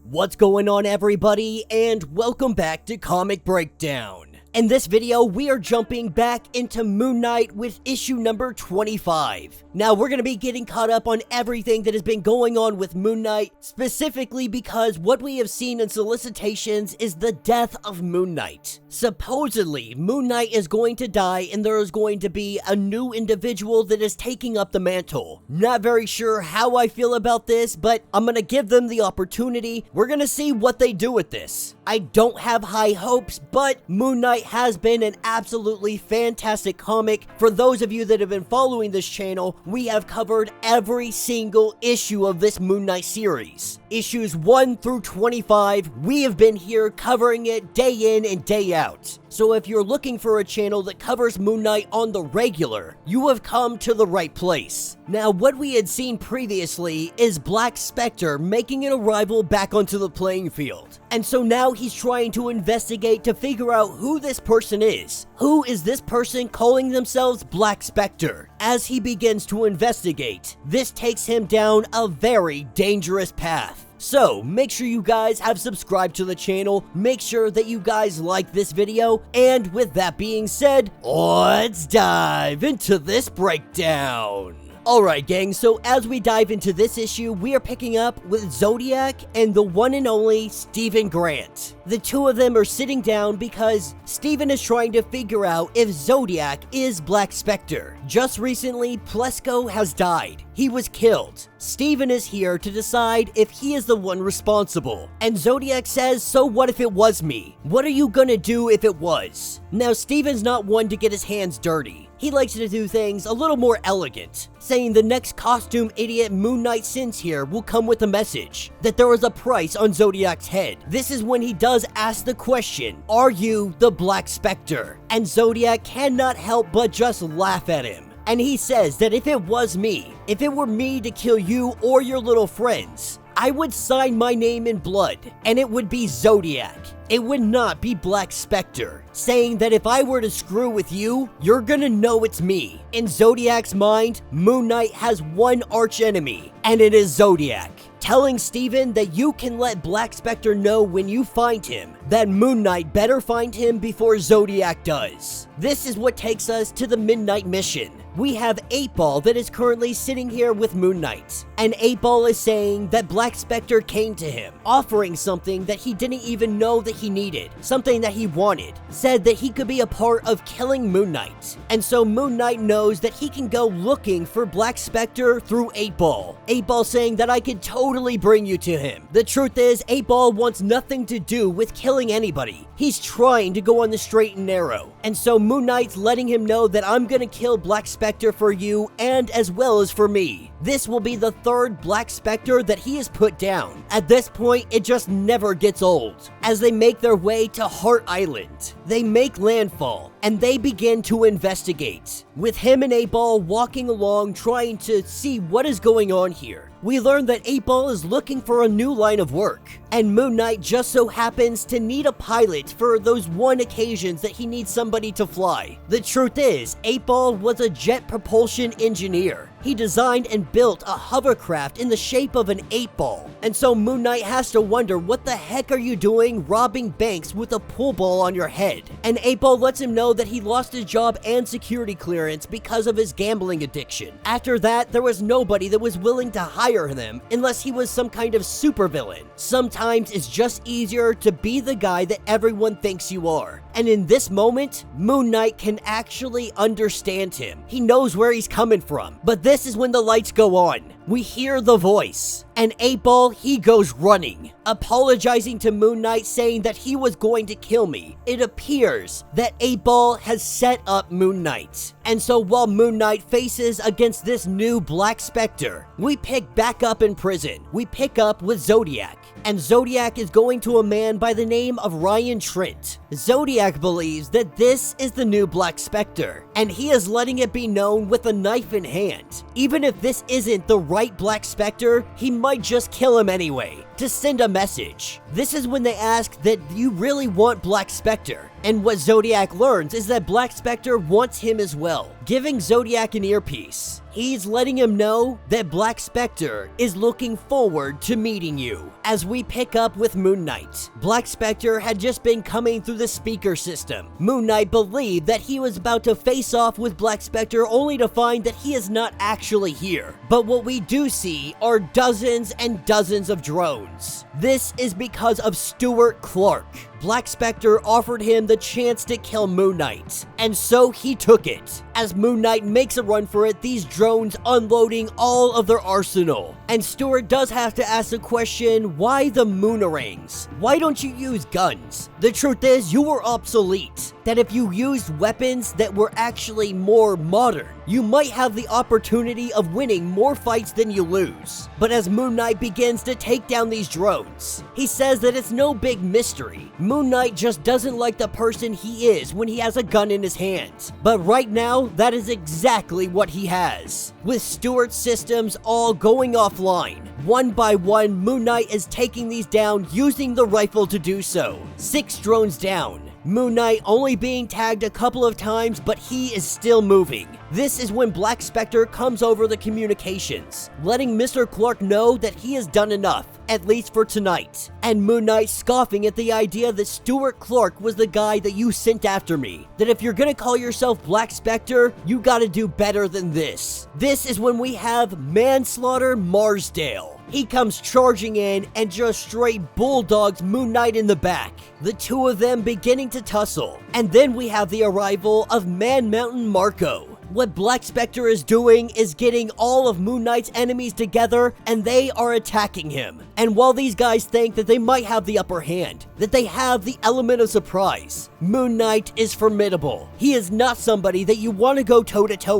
What's going on, everybody, and welcome back to Comic Breakdown. In this video, we are jumping back into Moon Knight with issue number 25. Now, we're going to be getting caught up on everything that has been going on with Moon Knight, specifically because what we have seen in solicitations is the death of Moon Knight. Supposedly, Moon Knight is going to die and there is going to be a new individual that is taking up the mantle. Not very sure how I feel about this, but I'm going to give them the opportunity. We're going to see what they do with this. I don't have high hopes, but Moon Knight has been an absolutely fantastic comic. For those of you that have been following this channel, we have covered every single issue of this Moon Knight series. Issues 1 through 25, we have been here covering it day in and day out. So if you're looking for a channel that covers Moon Knight on the regular, you have come to the right place. Now, what we had seen previously is Black Spectre making an arrival back onto the playing field. And so now he's trying to investigate to figure out who this person is. Who is this person calling themselves Black Spectre? As he begins to investigate, this takes him down a very dangerous path. So, make sure you guys have subscribed to the channel, make sure that you guys like this video, and with that being said, let's dive into this breakdown. Alright gang, so as we dive into this issue, we are picking up with Zodiac and the one and only Stephen Grant. The two of them are sitting down because Stephen is trying to figure out if Zodiac is Black Spectre. Just recently, Plesko has died. He was killed. Stephen is here to decide if he is the one responsible. And Zodiac says, so what if it was me? What are you gonna do if it was? Now, Stephen's not one to get his hands dirty. He likes to do things a little more elegant, saying the next costume idiot Moon Knight sends here will come with a message that there is a price on Zodiac's head. This is when he does ask the question, are you the Black Spectre? And Zodiac cannot help but just laugh at him. And he says that if it was me, if it were me to kill you or your little friends, I would sign my name in blood, and it would be Zodiac. It would not be Black Spectre, saying that if I were to screw with you, you're gonna know it's me. In Zodiac's mind, Moon Knight has one archenemy, and it is Zodiac, telling Stephen that you can let Black Spectre know when you find him, that Moon Knight better find him before Zodiac does. This is what takes us to the Midnight Mission. We have Eightball that is currently sitting here with Moon Knight, and Eightball is saying that Black Spectre came to him, offering something that he didn't even know that he needed, something that he wanted, said that he could be a part of killing Moon Knight. And so Moon Knight knows that he can go looking for Black Spectre through Eightball. Eightball saying that I could totally bring you to him. The truth is, Eightball wants nothing to do with killing anybody. He's trying to go on the straight and narrow. And so Moon Knight's letting him know that I'm gonna kill Black Spectre for you and as well as for me. This will be the third Black Spectre that he has put down. At this point, it just never gets old. As they make their way to Heart Island, they make landfall and they begin to investigate, with him and Eightball walking along trying to see what is going on here. We learn that Eightball is looking for a new line of work, and Moon Knight just so happens to need a pilot for those one occasions that he needs somebody to fly. The truth is, Eightball was a jet propulsion engineer. He designed and built a hovercraft in the shape of an 8-ball. And so Moon Knight has to wonder, what the heck are you doing robbing banks with a pool ball on your head? And 8-ball lets him know that he lost his job and security clearance because of his gambling addiction. After that, there was nobody that was willing to hire him unless he was some kind of supervillain. Sometimes it's just easier to be the guy that everyone thinks you are. And in this moment, Moon Knight can actually understand him. He knows where he's coming from. But this is when the lights go on. We hear the voice, and 8-ball, he goes running, apologizing to Moon Knight, saying that he was going to kill me. It appears that 8-ball has set up Moon Knight. And so while Moon Knight faces against this new Black Spectre, we pick back up in prison. We pick up with Zodiac. And Zodiac is going to a man by the name of Ryan Trent. Zodiac believes that this is the new Black Spectre, and he is letting it be known with a knife in hand. Even if this isn't the right Black Spectre, he might just kill him anyway. to send a message. This is when they ask that you really want Black Spectre. And what Zodiac learns is that Black Spectre wants him as well, giving Zodiac an earpiece. He's letting him know that Black Spectre is looking forward to meeting you. As we pick up with Moon Knight, Black Spectre had just been coming through the speaker system. Moon Knight believed that he was about to face off with Black Spectre, only to find that he is not actually here. But what we do see are dozens and dozens of drones. This is because of Stuart Clark. Black Spectre offered him the chance to kill Moon Knight, and so he took it. As Moon Knight makes a run for it, these drones unloading all of their arsenal. And Stuart does have to ask the question, why the Moonarangs? Why don't you use guns? The truth is, you were obsolete. That if you used weapons that were actually more modern, you might have the opportunity of winning more fights than you lose. But as Moon Knight begins to take down these drones, he says that it's no big mystery. Moon Knight just doesn't like the person he is when he has a gun in his hands. But right now, that is exactly what he has. With Stuart's systems all going offline, one by one, Moon Knight is taking these down using the rifle to do so. 6 drones down. Moon Knight only being tagged a couple of times, but he is still moving. This is when Black Spectre comes over the communications, letting Mr. Clark know that he has done enough, at least for tonight. And Moon Knight scoffing at the idea that Stuart Clark was the guy that you sent after me. That if you're gonna call yourself Black Spectre, you gotta do better than this. This is when we have Manslaughter Marsdale. He comes charging in and just straight bulldogs Moon Knight in the back, the two of them beginning to tussle. And then we have the arrival of Man Mountain Marco. What Black Spectre is doing is getting all of Moon Knight's enemies together and they are attacking him. And while these guys think that they might have the upper hand, that they have the element of surprise, Moon Knight is formidable. He is not somebody that you want to go toe-to-toe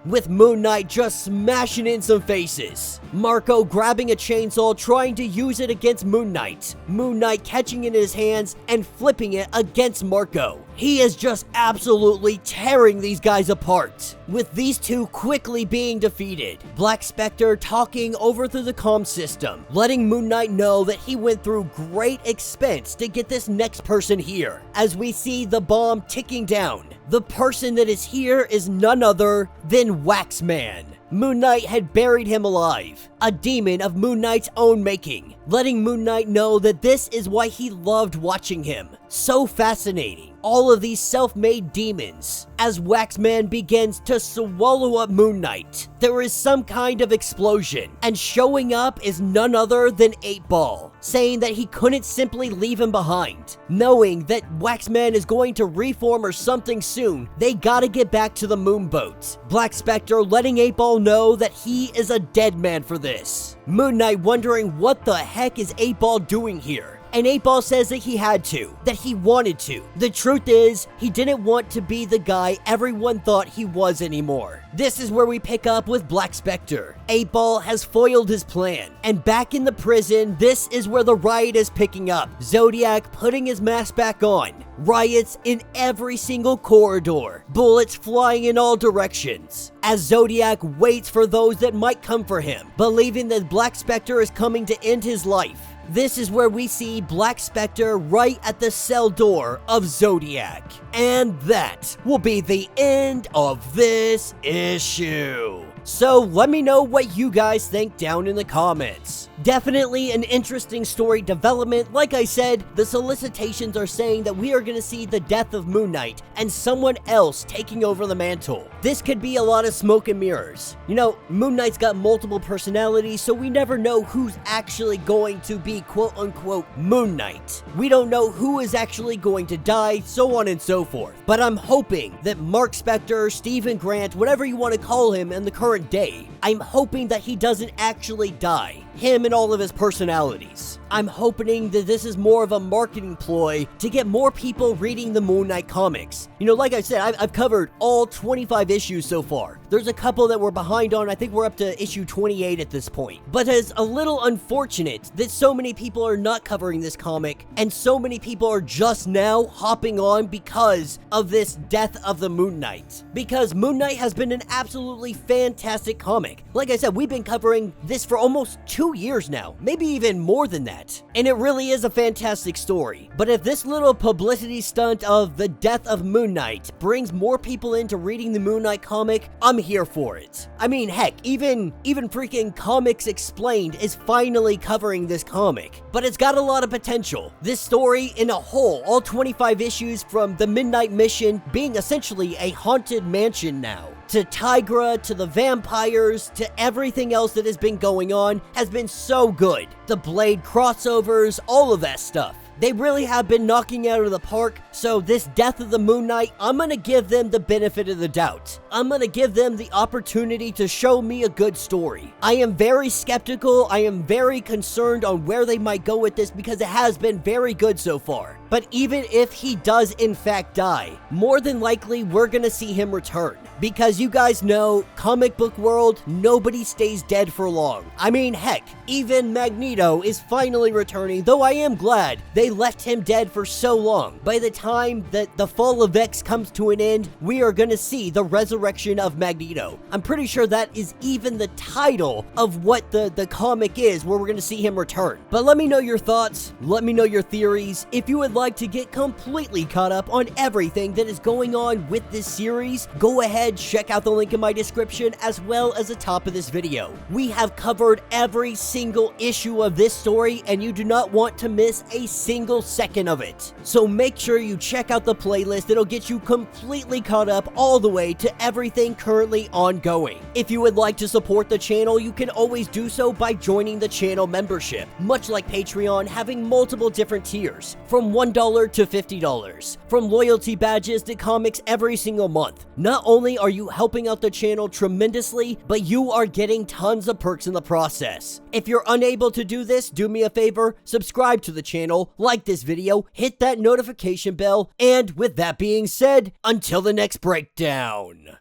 with Moon Knight just smashing in some faces. Marco grabbing a chainsaw, trying to use it against Moon Knight. Moon Knight catching it in his hands and flipping it against Marco. He is just absolutely tearing these guys apart, with these two quickly being defeated. Black Spectre talking over through the comm system, letting Moon Knight know that he went through great expense to get this next person here. As we see the bomb ticking down, the person that is here is none other than Waxman. Moon Knight had buried him alive, a demon of Moon Knight's own making, letting Moon Knight know that this is why he loved watching him. So fascinating, all of these self-made demons. As Waxman begins to swallow up Moon Knight, there is some kind of explosion, and showing up is none other than Eightball, saying that he couldn't simply leave him behind. Knowing that Waxman is going to reform or something soon, they gotta get back to the moonboat. Black Spectre letting Eightball know that he is a dead man for this. Moon Knight wondering what the heck is Eightball doing here. And Eightball says that he had to, that he wanted to. The truth is, he didn't want to be the guy everyone thought he was anymore. This is where we pick up with Black Spectre. Eightball has foiled his plan, and back in the prison, this is where the riot is picking up. Zodiac putting his mask back on. Riots in every single corridor. Bullets flying in all directions. As Zodiac waits for those that might come for him, believing that Black Spectre is coming to end his life. This is where we see Black Spectre right at the cell door of Zodiac. And that will be the end of this issue. So let me know what you guys think down in the comments. Definitely an interesting story development. Like I said, the solicitations are saying that we are going to see the death of Moon Knight and someone else taking over the mantle. This could be a lot of smoke and mirrors. You know, Moon Knight's got multiple personalities, so we never know who's actually going to be quote-unquote Moon Knight. We don't know who is actually going to die, so on and so forth. But I'm hoping that Mark Spector, Stephen Grant, whatever you want to call him in the current day, I'm hoping that he doesn't actually die. Him and all of his personalities. I'm hoping that this is more of a marketing ploy to get more people reading the Moon Knight comics. You know, like I said, I've covered all 25 issues so far. There's a couple that we're behind on. I think we're up to issue 28 at this point. But it's a little unfortunate that so many people are not covering this comic, and so many people are just now hopping on because of this death of the Moon Knight. Because Moon Knight has been an absolutely fantastic comic. Like I said, we've been covering this for almost 2 years now, maybe even more than that. And it really is a fantastic story. But if this little publicity stunt of the death of Moon Knight brings more people into reading the Moon Knight comic, I'm here for it. I mean, heck, even freaking Comics Explained is finally covering this comic. But it's got a lot of potential. This story in a whole, all 25 issues, from the Midnight Mission being essentially a haunted mansion now, to Tigra, to the vampires, to everything else that has been going on, has been so good. The Blade crossovers, all of that stuff. They really have been knocking out of the park, so this death of the Moon Knight, I'm gonna give them the benefit of the doubt. I'm gonna give them the opportunity to show me a good story. I am very skeptical, I am very concerned on where they might go with this because it has been very good so far. But even if he does in fact die, more than likely we're gonna see him return. Because you guys know, comic book world, nobody stays dead for long. I mean, heck, even Magneto is finally returning, though I am glad they left him dead for so long. By the time that the Fall of X comes to an end, we are gonna see the resurrection of Magneto. I'm pretty sure that is even the title of what the comic is, where we're gonna see him return. But let me know your thoughts, let me know your theories. If you would like to get completely caught up on everything that is going on with this series, go ahead, check out the link in my description as well as the top of this video. We have covered every single issue of this story, and you do not want to miss a single second of it. So make sure you check out the playlist. It'll get you completely caught up all the way to everything currently ongoing. If you would like to support the channel, you can always do so by joining the channel membership, much like Patreon, having multiple different tiers, from $1 to $50, from loyalty badges to comics every single month. Not only are you helping out the channel tremendously, but you are getting tons of perks in the process. If you're unable to do this, do me a favor, subscribe to the channel, like this video, hit that notification bell, and with that being said, until the next breakdown.